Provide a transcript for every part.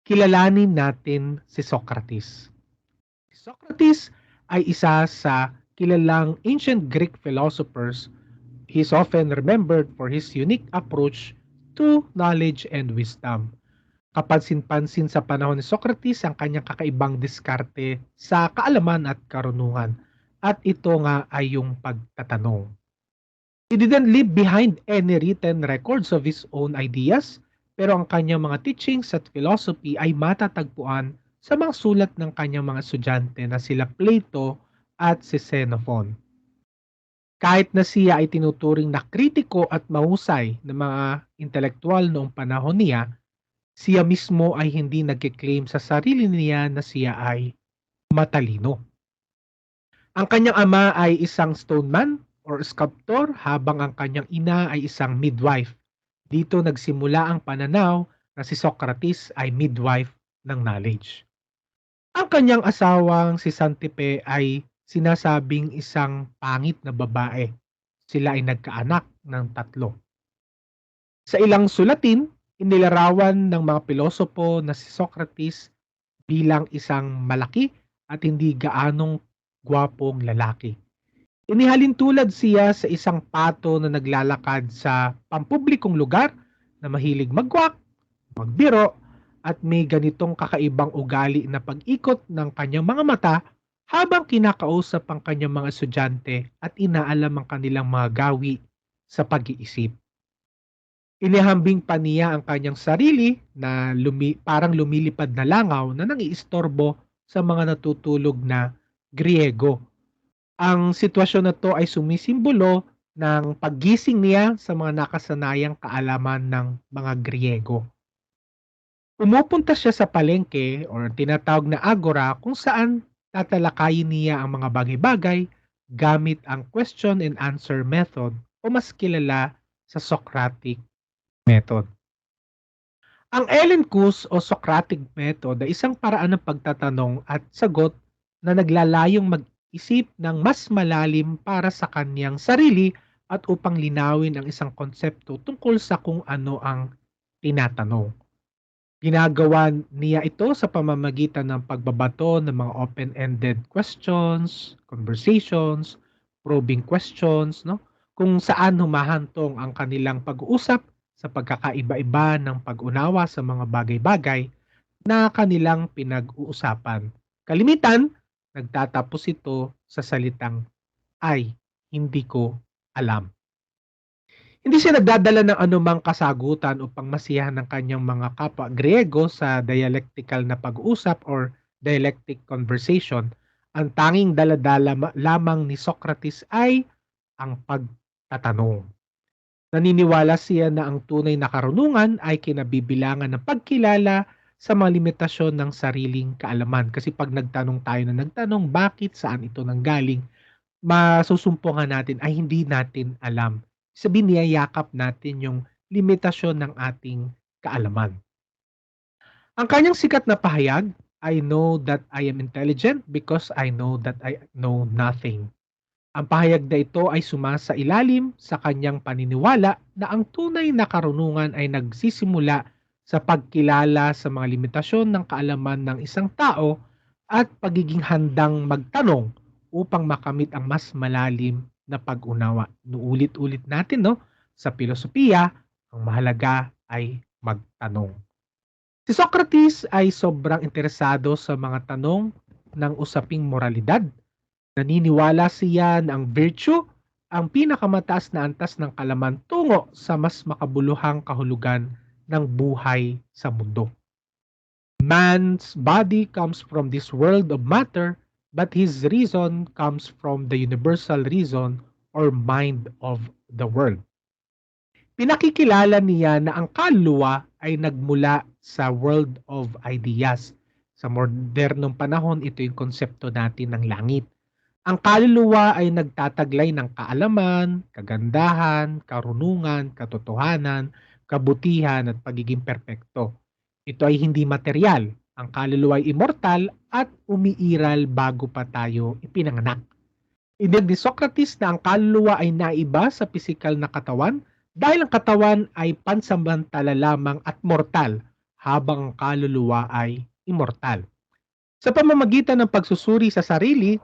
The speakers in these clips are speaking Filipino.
Kilalanin natin si Socrates. Si Socrates ay isa sa kilalang ancient Greek philosophers. He is often remembered for his unique approach to knowledge and wisdom. Kapansin-pansin sa panahon ni Socrates ang kanyang kakaibang diskarte sa kaalaman at karunungan. At ito nga ay yung pagtatanong. He didn't leave behind any written records of his own ideas, pero ang kanyang mga teachings at philosophy ay matatagpuan sa mga sulat ng kanyang mga estudyante na sila Plato at si Xenophon. Kahit na siya ay tinuturing na kritiko at mahusay ng mga intelektual noong panahon niya, siya mismo ay hindi nagkiklaim sa sarili niya na siya ay matalino. Ang kanyang ama ay isang stoneman or sculptor habang ang kanyang ina ay isang midwife. Dito nagsimula ang pananaw na si Socrates ay midwife ng knowledge. Ang kanyang asawang si Xantippe ay sinasabing isang pangit na babae. Sila ay nagkaanak ng 3. Sa ilang sulatin, inilarawan ng mga pilosopo na si Socrates bilang isang malaki at hindi gaanong gwapong lalaki. Inihalin tulad siya sa isang pato na naglalakad sa pampublikong lugar na mahilig magwak, magbiro, at may ganitong kakaibang ugali na pag-ikot ng kanyang mga mata habang kinakausap ang kanyang mga estudyante at inaalam ang kanilang mga gawi sa pag-iisip. Inihambing pa niya ang kanyang sarili na parang lumilipad na langaw na nangiistorbo sa mga natutulog na Griego. Ang sitwasyon na to ay sumisimbolo ng paggising niya sa mga nakasanayang kaalaman ng mga Griego. Pumupunta siya sa palengke or tinatawag na agora kung saan tatalakayin niya ang mga bagay-bagay gamit ang question and answer method o mas kilala sa Socratic method. Ang Elencus o Socratic method ay isang paraan ng pagtatanong at sagot na naglalayong mag-isip ng mas malalim para sa kanyang sarili at upang linawin ang isang konsepto tungkol sa kung ano ang tinatanong. Ginagawa niya ito sa pamamagitan ng pagbabato ng mga open-ended questions, conversations, probing questions, no? Kung saan humahantong ang kanilang pag-uusap sa pagkakaiba-iba ng pag-unawa sa mga bagay-bagay na kanilang pinag-uusapan. Kalimitan, nagtatapos ito sa salitang, "Ay, hindi ko alam." Hindi siya nagdadala ng anumang kasagutan upang masiyahan ng kanyang mga kapwa Griego sa dialectical na pag-uusap or dialectic conversation. Ang tanging daladala lamang ni Socrates ay ang pagtatanong. Naniniwala siya na ang tunay na karunungan ay kinabibilangan ng pagkilala sa mga limitasyon ng sariling kaalaman. Kasi pag nagtanong tayo na nagtanong bakit saan ito nanggaling, masusumpungan natin ay hindi natin alam. Sabihin niyayakap natin yung limitasyon ng ating kaalaman. Ang kanyang sikat na pahayag, "I know that I am intelligent because I know that I know nothing." Ang pahayag na ito ay sumasailalim sa kanyang paniniwala na ang tunay na karunungan ay nagsisimula sa pagkilala sa mga limitasyon ng kaalaman ng isang tao at pagiging handang magtanong upang makamit ang mas malalim na pag-unawa. Nuulit-ulit natin, no? Sa filosofiya, ang mahalaga ay magtanong. Si Socrates ay sobrang interesado sa mga tanong ng usaping moralidad. Naniniwala siya na ang virtue ang pinakamataas na antas ng kalaman tungo sa mas makabuluhang kahulugan ng buhay sa mundo. Man's body comes from this world of matter, but his reason comes from the universal reason or mind of the world. Pinakikilala niya na ang kaluluwa ay nagmula sa world of ideas. Sa modernong panahon, ito yung konsepto natin ng langit. Ang kaluluwa ay nagtataglay ng kaalaman, kagandahan, karunungan, katotohanan, kabutihan at pagiging perpekto. Ito ay hindi material. Ang kaluluwa ay immortal at umiiral bago pa tayo ipinanganak. Inilad ni Socrates na ang kaluluwa ay naiba sa pisikal na katawan dahil ang katawan ay pansamantala lamang at mortal habang ang kaluluwa ay immortal. Sa pamamagitan ng pagsusuri sa sarili,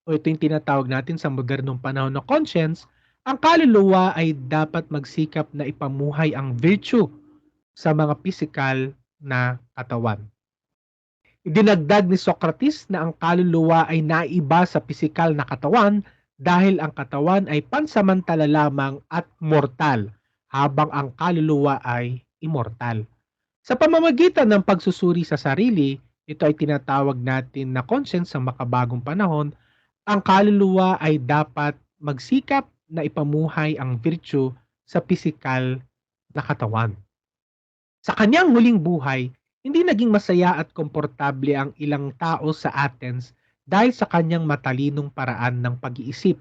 o ito yung tinatawag natin sa modernong panahon na conscience, ang kaluluwa ay dapat magsikap na ipamuhay ang virtue sa mga pisikal na katawan. Idinagdag ni Socrates na ang kaluluwa ay naiba sa pisikal na katawan dahil ang katawan ay pansamantala lamang at mortal, habang ang kaluluwa ay immortal. Sa pamamagitan ng pagsusuri sa sarili, ito ay tinatawag natin na conscience sa makabagong panahon, ang kaluluwa ay dapat magsikap na ipamuhay ang virtue sa pisikal na katawan. Sa kanyang huling buhay, hindi naging masaya at komportable ang ilang tao sa Athens dahil sa kanyang matalinong paraan ng pag-iisip.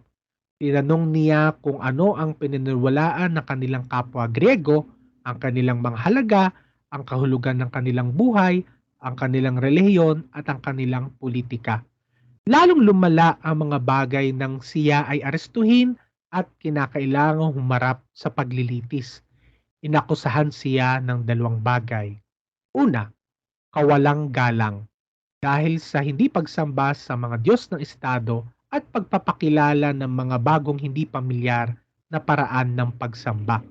Tinanong niya kung ano ang pininiwalaan ng kanilang kapwa Griego, ang kanilang mga halaga, ang kahulugan ng kanilang buhay, ang kanilang relihiyon at ang kanilang politika. Lalong lumala ang mga bagay nang siya ay arestuhin at kinakailangang humarap sa paglilitis. Inakusahan siya ng dalawang bagay. Una, kawalang galang dahil sa hindi pagsamba sa mga Diyos ng Estado at pagpapakilala ng mga bagong hindi pamilyar na paraan ng pagsamba.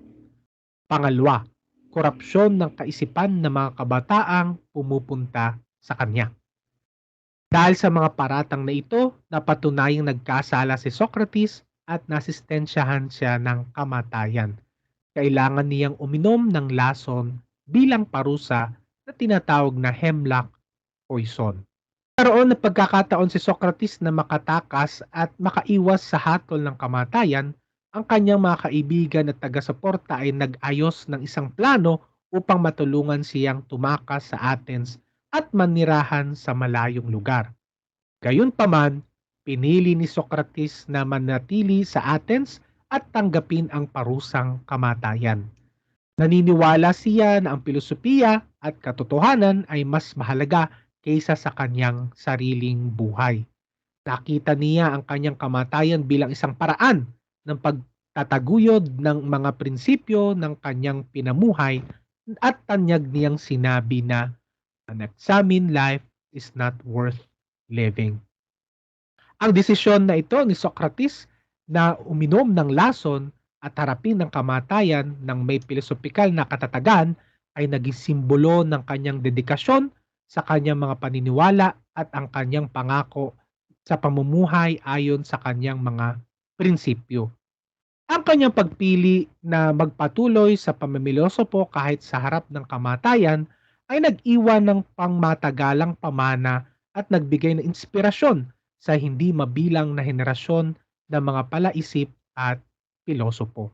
Pangalawa, korupsyon ng kaisipan ng mga kabataang pumupunta sa kanya. Dahil sa mga paratang na ito, napatunayang nagkasala si Socrates at nasistensyahan siya ng kamatayan. Kailangan niyang uminom ng lason bilang parusa na tinatawag na hemlock poison. Karoon ng pagkakataon si Socrates na makatakas at makaiwas sa hatol ng kamatayan, ang kanyang mga kaibigan at taga-suporta ay nag-ayos ng isang plano upang matulungan siyang tumakas sa Athens at manirahan sa malayong lugar. Gayunpaman, pinili ni Socrates na manatili sa Athens at tanggapin ang parusang kamatayan. Naniniwala siya na ang pilosopiya at katotohanan ay mas mahalaga kaysa sa kanyang sariling buhay. Nakita niya ang kanyang kamatayan bilang isang paraan ng pagtataguyod ng mga prinsipyo ng kanyang pinamuhay at tanyag niyang sinabi na an examined life is not worth living. Ang desisyon na ito ni Socrates na uminom ng lason at harapin ng kamatayan ng may pilosopikal na katatagan ay naging simbolo ng kanyang dedikasyon sa kanyang mga paniniwala at ang kanyang pangako sa pamumuhay ayon sa kanyang mga prinsipyo. Ang kanyang pagpili na magpatuloy sa pamimilosopo kahit sa harap ng kamatayan ay nag-iwan ng pangmatagalang pamana at nagbigay ng inspirasyon sa hindi mabilang na henerasyon ng mga palaisip at pilosopo.